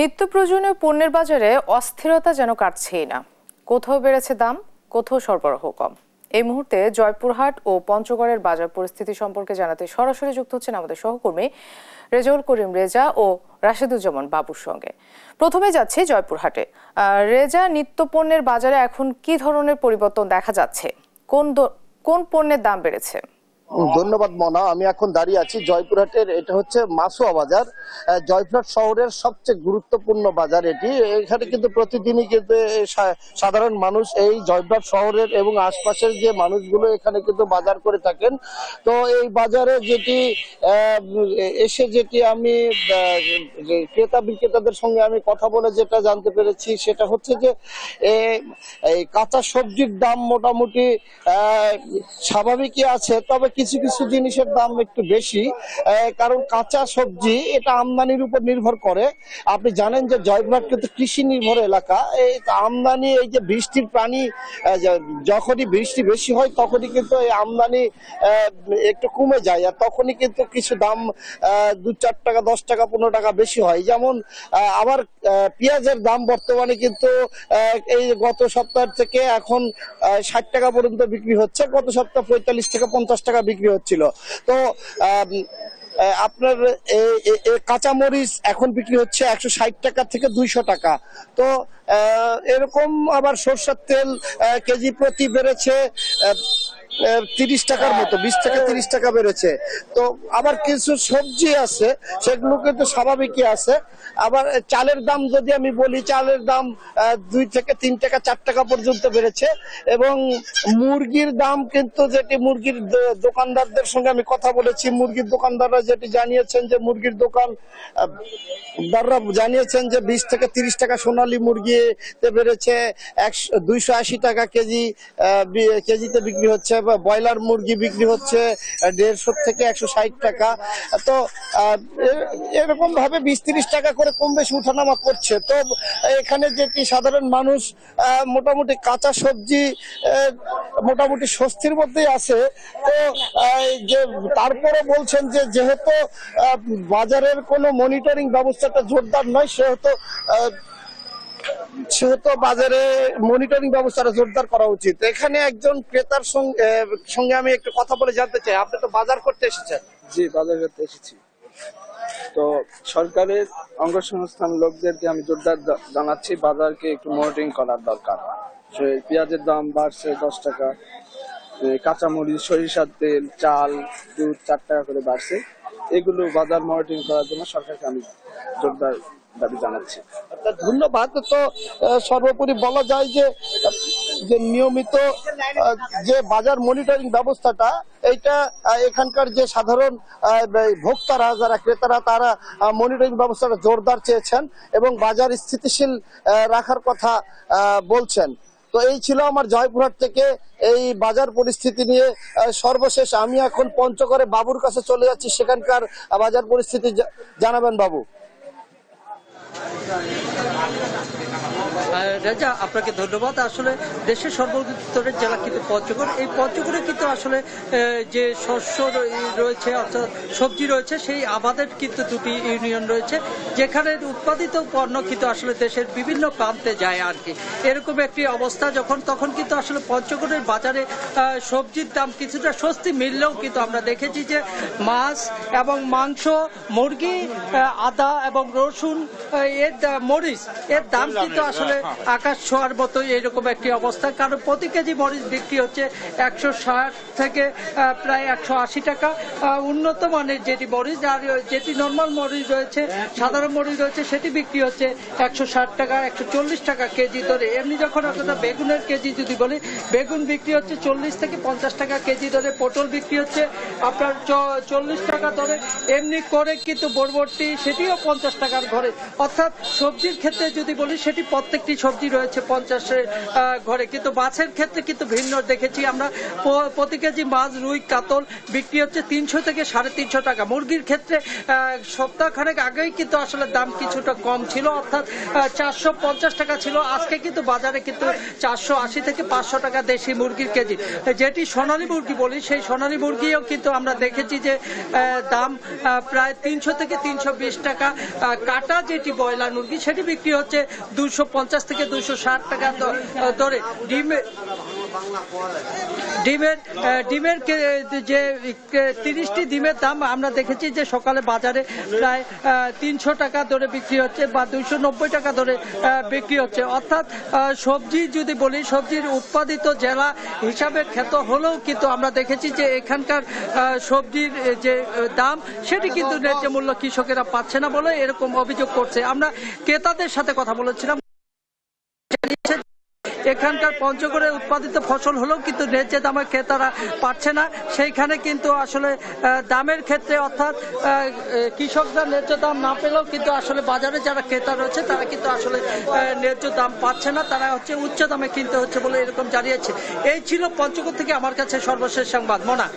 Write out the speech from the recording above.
নিত্য প্রয়োজনীয় পণ্যের বাজারে অস্থিরতা যেন কাটছেই না। কোথাও বেড়েছে দাম, কোথাও সরবরাহ কম। এই মুহূর্তে জয়পুরহাট ও পঞ্চগড়ের বাজার পরিস্থিতি সম্পর্কে জানাতে সরাসরি যুক্ত হচ্ছেন আমাদের সহকর্মী রেজাউল করিম রেজা ও রাশেদুজ্জামান বাবুর সঙ্গে। প্রথমে যাচ্ছি জয়পুরহাটে। রেজা, নিত্য পণ্যের বাজারে এখন কি ধরনের পরিবর্তন দেখা যাচ্ছে? কোন পণ্যের দাম বেড়েছে? ধন্যবাদ মনা। আমি এখন দাঁড়িয়ে আছি জয়পুরহাটের, এটা হচ্ছে মাসুয়া বাজার। জয়পুরহাট শহরের সবচেয়ে গুরুত্বপূর্ণ বাজার এটি। এখানে কিন্তু প্রতিদিনই কিন্তু সাধারণ মানুষ এই জয়পুরহাট শহরের এবং আশপাশের যে মানুষগুলো এখানে কিন্তু বাজার করে থাকেন। তো এই বাজারে যেটি আমি ক্রেতা বিক্রেতাদের সঙ্গে আমি কথা বলে যেটা জানতে পেরেছি সেটা হচ্ছে যে এই কাঁচা সবজির দাম মোটামুটি স্বাভাবিকই আছে, তবে কিছু কিছু জিনিসের দাম একটু বেশি, কারণ কাঁচা সবজি এটা আমদানির উপর নির্ভর করে। আপনি জানেন যে জয়পুরহাট কিন্তু কৃষি নির্ভর এলাকা। এই আমদানি, এই যে বৃষ্টির পানি, যখনই বৃষ্টি বেশি হয় তখনই কিন্তু এই আমদানি একটু কমে যায়, আর তখনই কিন্তু কিছু দাম 2-4 টাকা, 10 টাকা, 15 টাকা বেশি হয়। যেমন আবার পেঁয়াজের দাম বর্তমানে কিন্তু এই গত সপ্তাহ থেকে এখন 60 টাকা পর্যন্ত বিক্রি হচ্ছে। গত সপ্তাহ 45 থেকে 50 টাকা বিক্রি হচ্ছিল। তো আপনার কাঁচামরিচ এখন বিক্রি হচ্ছে 160 টাকা থেকে 200 টাকা। তো এরকম আবার সরষের তেল কেজি প্রতি বেড়েছে 30 টাকার মতো, 20 থেকে 30 টাকা বেড়েছে। তো আবার কিছু সবজি আছে সেগুলো কিন্তু স্বাভাবিকই আছে। আবার চালের দাম যদি আমি বলি, চালের দাম 2 থেকে 3 টাকা, 4 টাকা পর্যন্ত বেড়েছে। এবং মুরগির দাম কিন্তু, যেটি মুরগির দোকানদারদের সঙ্গে আমি কথা বলেছি, মুরগির দোকানদাররা যেটি জানিয়েছেন যে মুরগির দোকানদাররা জানিয়েছেন যে 20 থেকে 30 টাকা সোনালী মুরগিতে বেড়েছে, 280 টাকা কেজিতে বিক্রি হচ্ছে। ব্রয়লার মুরগি বিক্রি হচ্ছে 150 থেকে 160 টাকা। তো এরকম ভাবে 20-30 টাকা করে কম বেশি উঠানামা করছে। তো এখানে যেটি সাধারণ মানুষ মোটামুটি কাঁচা সবজি মোটামুটি স্বস্তির মধ্যেই আছে। তো যে তারপরে বলছেন যে যেহেতু বাজারের কোনো মনিটরিং ব্যবস্থাটা জোরদার নয়, সেহেতু বাজারে মনিটরিং ব্যবস্থাটা জোরদার করা উচিত। এখানে একজন ক্রেতার সঙ্গে আমি একটু কথা বলে জানতে চাই, আপনি তো বাজার করতে এসেছেন? জি, বাজার করতে এসেছি। তো সরকারের অঙ্গসংস্থান লোকদেরকে আমি জোরদার জানাচ্ছি বাজারকে একটু মনিটরিং করার দরকার। পেঁয়াজের দাম বাড়ছে 10 টাকা, কাঁচামরিচ, সরিষার তেল, চাল, দুধ 4 টাকা করে বাড়ছে। এগুলো বাজার মনিটরিং করার জন্য সরকারকে আমি জোরদার দাবি জানাচ্ছি। ধন্যবাদ। তো সর্বোপরি বলা যায় যে নিয়মিত যে বাজার মনিটরিং ব্যবস্থাটা, এইটা এখানকার যে সাধারণ ভোক্তারা, যারা ক্রেতারা, তারা মনিটরিং ব্যবস্থাটা জোরদার চেয়েছেন এবং বাজার স্থিতিশীল রাখার কথা বলছেন। তো এই ছিল আমার জয়পুরহাট থেকে এই বাজার পরিস্থিতি নিয়ে সর্বশেষ। আমি এখন পঞ্চগড়ে বাবুর কাছে চলে যাচ্ছি, সেখানকার বাজার পরিস্থিতি জানাবেন বাবু। রেজা, আপনাকে ধন্যবাদ। আসলে দেশের সর্বোত্তরের জেলা কিন্তু পঞ্চগড়। এই পঞ্চগড়ে কিন্তু আসলে যে শস্য রয়েছে অর্থাৎ সবজি রয়েছে, সেই আবাদের কিন্তু 2টি ইউনিয়ন রয়েছে, যেখানে উৎপাদিত পণ্য কিন্তু আসলে দেশের বিভিন্ন প্রান্তে যায় আর কি। এরকম একটি অবস্থা তখন কিন্তু আসলে পঞ্চগড়ের বাজারে সবজির দাম কিছুটা স্বস্তি মিললেও কিন্তু আমরা দেখেছি যে মাছ এবং মাংস, মুরগি, আদা এবং রসুন, মরিচ এর দাম কিন্তু আসলে আকাশ ছোঁয়ার মতো এরকম একটি অবস্থা। কারণ প্রতি কেজি মরিচ বিক্রি হচ্ছে 160 থেকে প্রায় 180 টাকা। উন্নত মানের যেটি মরিচ, আর যেটি নর্মাল মরিচ রয়েছে, সাধারণ মরিচ রয়েছে, সেটি বিক্রি হচ্ছে 160 টাকা, 140 টাকা কেজি ধরে। এমনি যখন আপনারা বেগুনের কেজি যদি বলি, বেগুন বিক্রি হচ্ছে 40 থেকে 50 টাকা কেজি ধরে, পটল বিক্রি হচ্ছে আপনার 40 টাকা ধরে। এমনি করে কিন্তু বরবটি, সেটিও 50 টাকার ঘরে। অর্থাৎ সবজির ক্ষেত্রে যদি বলি, সেটি প্রত্যেকটি সবজি সবজি রয়েছে 50-এর ঘরে, কিন্তু মাছের ক্ষেত্রে কিন্তু ভিন্ন দেখেছি আমরা। প্রতি কেজি মাছ, রুই, কাতল বিক্রি হচ্ছে 300 থেকে 350 টাকা। মুরগির ক্ষেত্রে সপ্তাহখানেক আগেই কিন্তু আসলে দাম কিছুটা কম ছিল, অর্থাৎ 450 টাকা ছিল। আজকে কিন্তু বাজারে কিন্তু 480 থেকে 500 টাকা দেশি মুরগির কেজি। যেটি সোনালী মুরগি বলি, সেই সোনালী মুরগিও কিন্তু আমরা দেখেছি যে দাম প্রায় 300 থেকে 320 টাকা। কাটা যেটি ব্রয়লার মুরগি সেটি বিক্রি হচ্ছে 250 থেকে 260 টাকা দরে। ডিমের যে 30টি ডিমের দাম আমরা দেখেছি যে সকালে বাজারে প্রায় 300 টাকা দরে বিক্রি হচ্ছে বা 290 টাকা দরে বিক্রি হচ্ছে। অর্থাৎ সবজি যদি বলি, সবজির উৎপাদিত জেলা হিসাবে খ্যাত হলেও কিন্তু আমরা দেখেছি যে এখানকার সবজির যে দাম সেটি কিন্তু ন্যায্য মূল্য কৃষকেরা পাচ্ছে না বলে এরকম অভিযোগ করছে। আমরা ক্রেতাদের সাথে কথা বলেছিলাম, এখানকার পঞ্চগড়ে উৎপাদিত ফসল হলেও কিন্তু ন্যায্য দামে ক্রেতারা পাচ্ছে না। সেইখানে কিন্তু আসলে দামের ক্ষেত্রে, অর্থাৎ কৃষকরা ন্যায্য দাম না পেলেও কিন্তু আসলে বাজারে যারা ক্রেতা রয়েছে তারা কিন্তু আসলে ন্যায্য দাম পাচ্ছে না, তারা হচ্ছে উচ্চ দামে কিনতে হচ্ছে বলে এরকম জানিয়েছে। এই ছিল পঞ্চগড় থেকে আমার কাছে সর্বশেষ সংবাদ। মোনা।